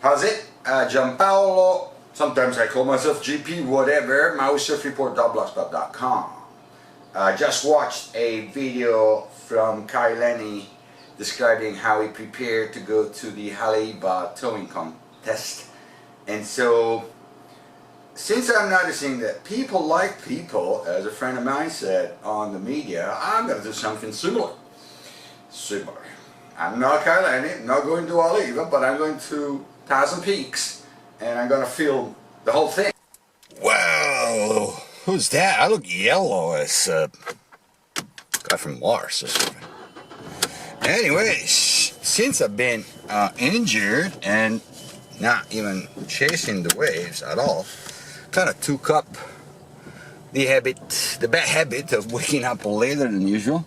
How's it? Gianpaolo, sometimes I call myself GP, whatever, mausurfreport.blogspot.com. I just watched a video from Kai Lenny describing how he prepared to go to the Haleiwa towing contest. And so, since I'm noticing that people like people, as a friend of mine said on the media, I'm going to do something similar. I'm not Kai Lenny, not going to Haleiwa, but I'm going to Thousand Peaks, and I'm going to film the whole thing. Wow, who's that? I look yellow as a guy from Mars or something. Anyways, since I've been injured and not even chasing the waves at all, kind of took up the bad habit of waking up later than usual.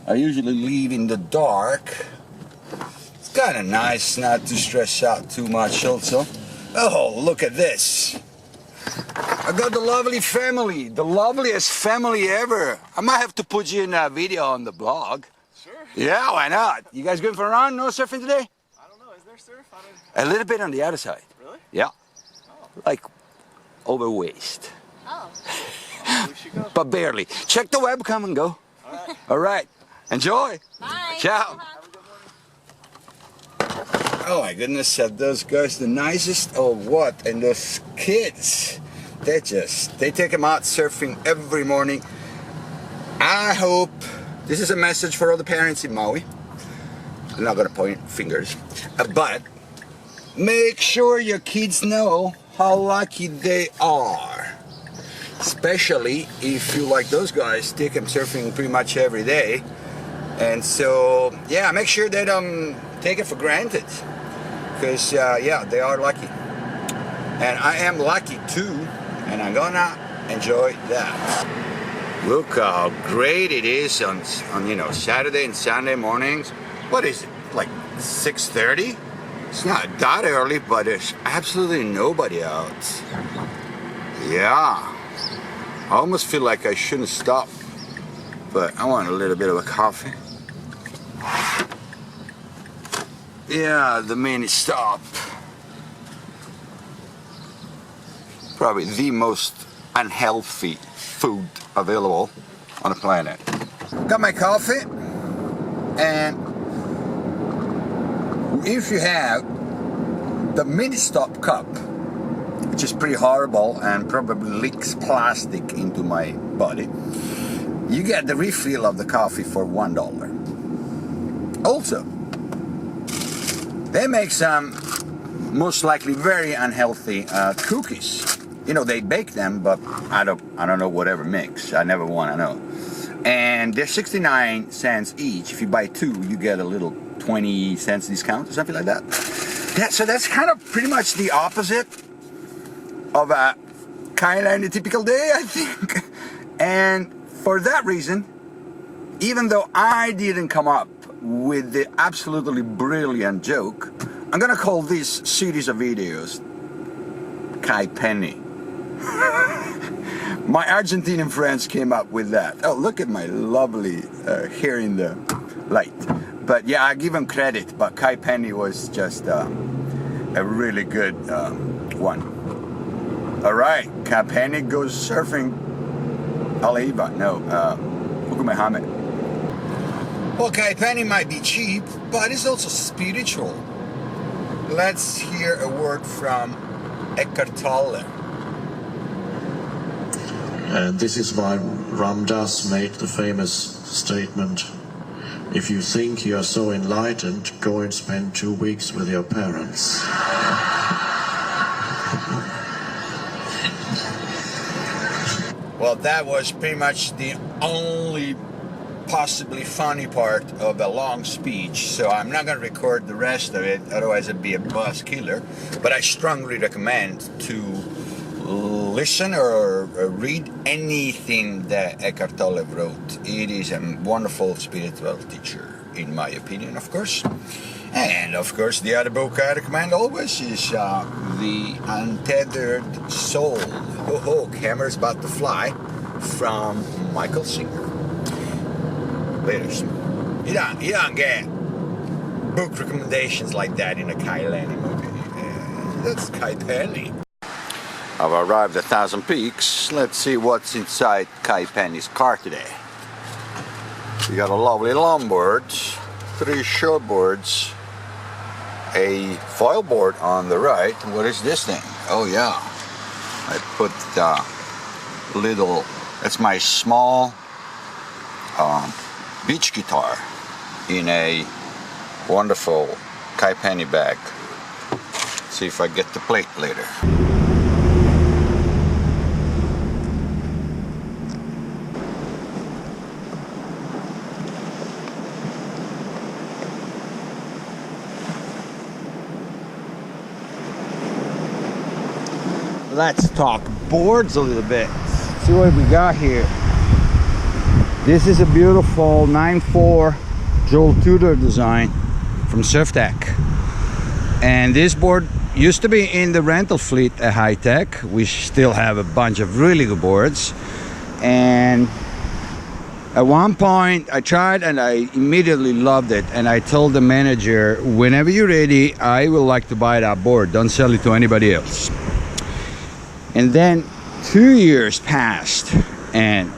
I usually leave in the dark. It's kind of nice not to stress out too much also. Oh, look at this. I got the lovely family, the loveliest family ever. I might have to put you in a video on the blog. Sure. Yeah, why not? You guys going for a run? No surfing today? I don't know. Is there surf? A little bit on the other side. Really? Yeah. Oh. Like over waist. Oh. We should go. But barely. Check the webcam and go. All right. All right. Enjoy. Bye. Ciao. Have a good morning. Oh my goodness, are those guys the nicest or what? And those kids, they take them out surfing every morning. I hope, this is a message for all the parents in Maui. I'm not gonna point fingers, but make sure your kids know how lucky they are. Especially if you, like those guys, take them surfing pretty much every day. And so, yeah, make sure they don't take it for granted. Because, yeah, they are lucky. And I am lucky too, and I'm gonna enjoy that. Look how great it is on you know, Saturday and Sunday mornings. What is it, like 6:30? It's not that early, but there's absolutely nobody out. Yeah. I almost feel like I shouldn't stop, but I want a little bit of a coffee. Yeah, the mini stop. Probably the most unhealthy food available on the planet. Got my coffee, and if you have the mini stop cup, which is pretty horrible and probably leaks plastic into my body, you get the refill of the coffee for $1. Also, they make some most likely very unhealthy cookies. You know, they bake them, but I don't know whatever mix. I never want to know. And they're 69 cents each. If you buy two, you get a little 20 cents discount or something like that. Yeah, so that's kind of pretty much the opposite of a kind of typical day, I think. And for that reason, even though I didn't come up with the absolutely brilliant joke, I'm gonna call this series of videos Kai Penny. My Argentinian friends came up with that. Oh, look at my lovely hair in the light. But yeah, I give them credit, but Kai Penny was just a really good one. Alright, Kai Penny goes surfing Haleiwa, no, ukumehame. Well, Kai Penny might be cheap, but it's also spiritual. Let's hear a word from Eckhart Tolle. And this is why Ram Dass made the famous statement, if you think you are so enlightened, go and spend 2 weeks with your parents. Well, that was pretty much the only possibly funny part of a long speech, so I'm not going to record the rest of it, otherwise it'd be a buzz killer. But I strongly recommend to listen or read anything that Eckhart Tolle wrote. It is a wonderful spiritual teacher, in my opinion, of course. And of course, the other book I recommend always is The Untethered Soul. Oh, Camera's About to Fly, from Michael Singer. Ladies, you don't get book recommendations like that in a Kai Lenny movie. That's Kaipeni. I've arrived at Thousand Peaks. Let's see what's inside Kaipeni's car today. We got a lovely longboard, 3 shortboards, a foil board on the right. What is this thing? Oh yeah, I put little, that's my small beach guitar in a wonderful Kaipeni bag. See if I get the plate later. Let's talk boards a little bit. See what we got here. This is a beautiful 9.4 Joel Tudor design from Surftech. And this board used to be in the rental fleet at High Tech. We still have a bunch of really good boards. And at one point I tried and I immediately loved it. And I told the manager, whenever you're ready, I would like to buy that board. Don't sell it to anybody else. And then 2 years passed and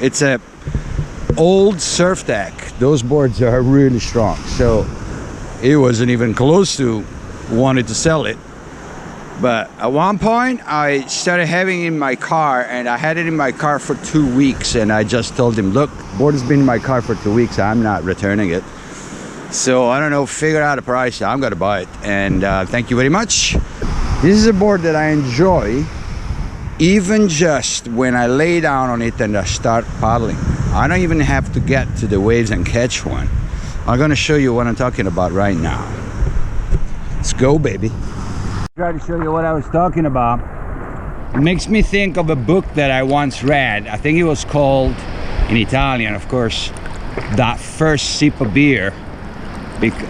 it's a old Surftech. Those boards are really strong. So it wasn't even close to wanting to sell it. But at one point I started having it in my car, and I had it in my car for 2 weeks, and I just told him, look, board has been in my car for 2 weeks, I'm not returning it. So I don't know, figure out a price, I'm gonna buy it. And thank you very much. This is a board that I enjoy even just when I lay down on it and I start paddling. I don't even have to get to the waves and catch one. I'm gonna show you what I'm talking about right now. Let's go, baby. Try to show you what I was talking about. It makes me think of a book that I once read. I think it was called, in Italian of course, That First Sip of Beer.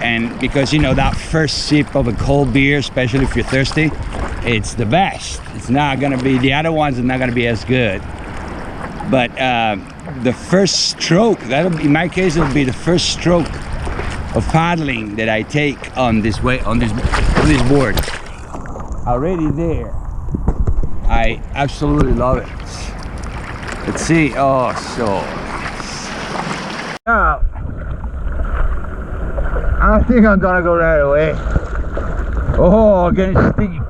And because you know, that first sip of a cold beer, especially if you're thirsty, it's the best. It's not gonna be, the other ones are not gonna be as good. But the first stroke, that'll be, in my case, it'll be the first stroke of paddling that I take on this way, on this board. Already there, I absolutely love it. Let's see. Oh, so now I think I'm gonna go right away. Oh, getting steep.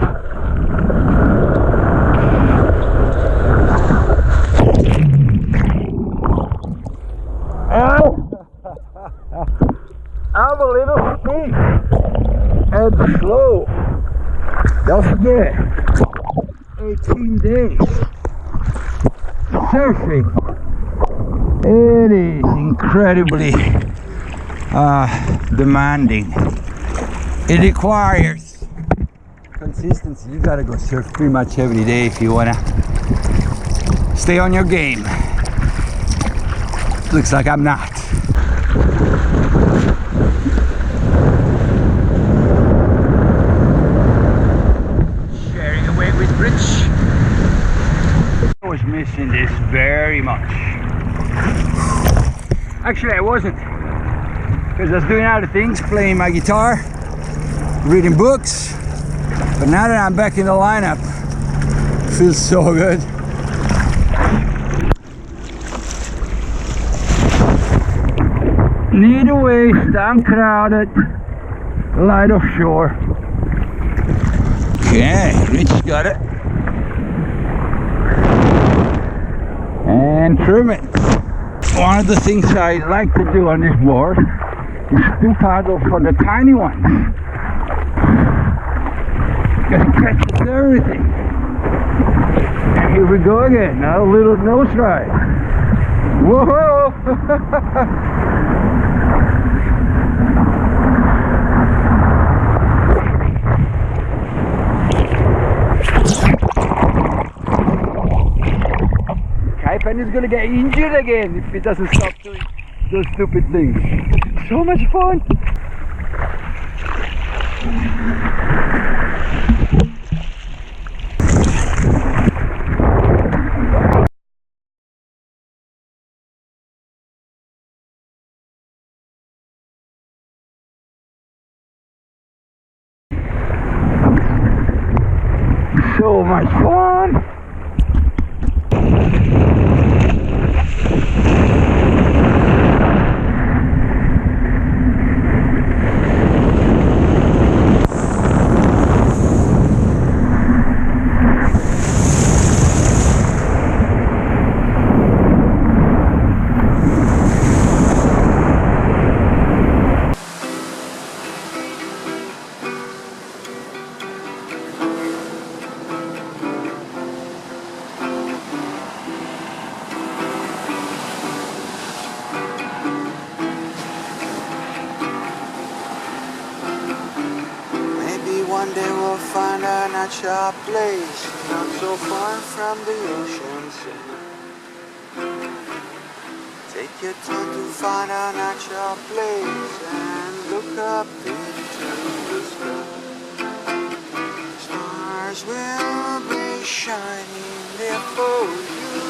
I'm a little steep and slow. Don't forget, 18 days surfing. It is incredibly demanding. It requires consistency. You gotta go surf pretty much every day if you wanna stay on your game. Looks like I'm not. Sharing a wave with Rich. I was missing this very much. Actually, I wasn't, because I was doing other things, playing my guitar, reading books. But now that I'm back in the lineup, it feels so good. Need a waste, I'm crowded, light offshore. Okay, Rich got it. And trim it. One of the things I like to do on this board is to paddle for the tiny ones. Because it catches everything. And here we go again, now a little nose ride. Whoa! Kaipan is gonna get injured again if he doesn't stop doing those stupid things. So much fun! so much fun. One day we'll find a natural place, not so far from the ocean sea. Take your time to find a natural place and look up into the sky. Stars will be shining there for you.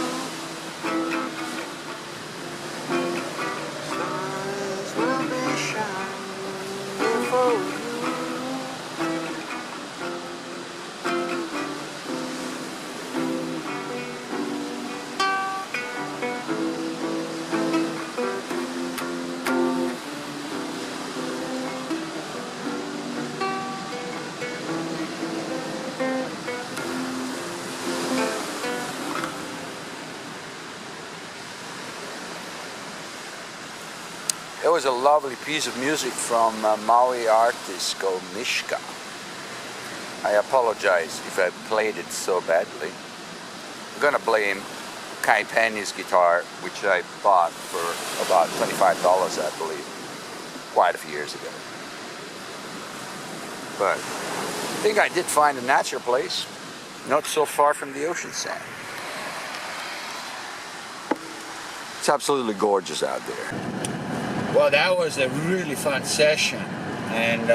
Stars will be shining there for you. It was a lovely piece of music from Maui artist called Mishka. I apologize if I played it so badly. I'm gonna blame Kai Penny's guitar, which I bought for about $25, I believe, quite a few years ago. But I think I did find a natural place, not so far from the ocean sand. It's absolutely gorgeous out there. Well, that was a really fun session, and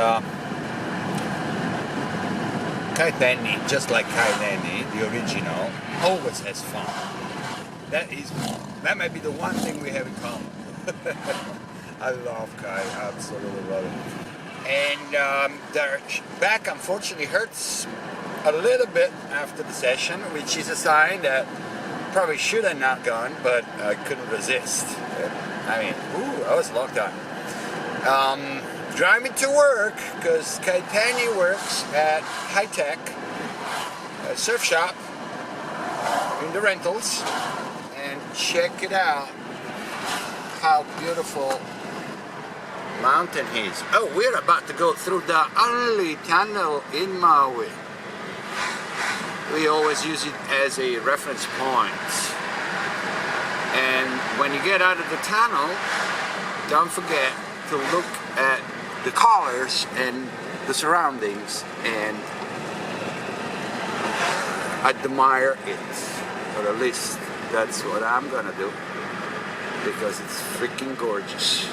Kai Penny, just like Kai Penny, the original, always has fun. That might be the one thing we have in common. I love Kai, absolutely love it. And their back unfortunately hurts a little bit after the session, which is a sign that probably should have not gone, but I couldn't resist. I mean, that was a long time. Driving to work, because Kai Penny works at High Tech surf shop in the rentals, and check it out how beautiful mountain is. Oh, we're about to go through the only tunnel in Maui. We always use it as a reference point. And when you get out of the tunnel, don't forget to look at the colors and the surroundings and admire it. Or at least that's what I'm gonna do, because it's freaking gorgeous.